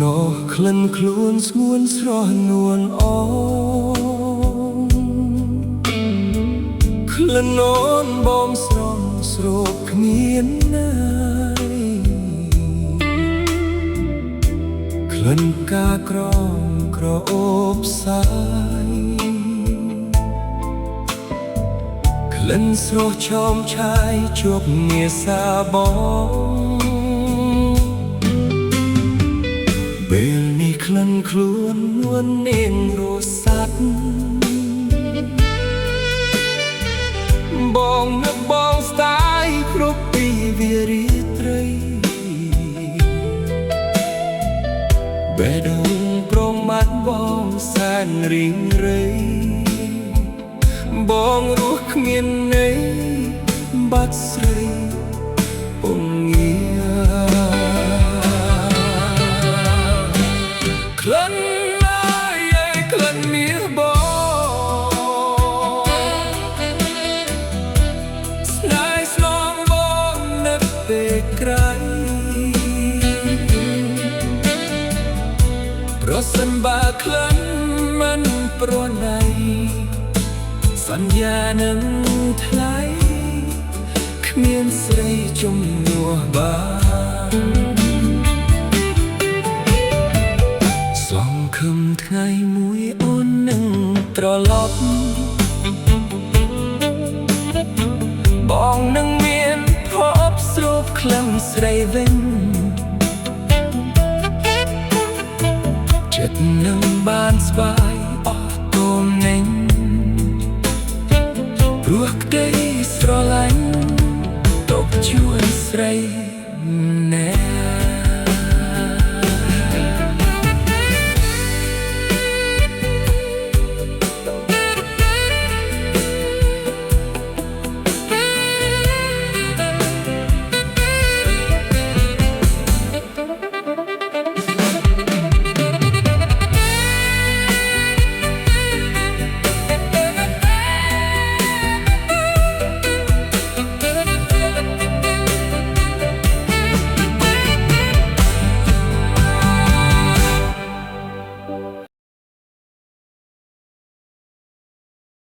នអក្លិនខ្លួនស្ងួនស្រស់នួនអងក្លិនអូនបងស្រស់ស្រូបគ្មានណាយក្លិនកាក្រងក្រអូបសាយក្លិនស្រស់ឆោមឆាយជួបងារសាបងពេលនេះក្លិនខ្លួននួននាងរសាត់បងនឹកបងស្ដាយគ្រប់ពីវារីត្រីបេះដូងប្រមាត់បងសែនរីងរៃបងរស់គ្មានន័យបាត់ស្រីពងងារក្លិនក្លិនមាសបងស្នេហ៍ស្នងបងនៅពេលក្រៃប្រសិនបើក្លិនមិនប្រណីសន្យានឹងថ្លៃគ្មានស្រីជំនួសបានសង្ឃឹមថ្ងៃមួយអូននឹងត្រឡប់បងនឹងមានភពស្រូបក្លិនស្រីវិញចិត្តនឹងបានស្បាយ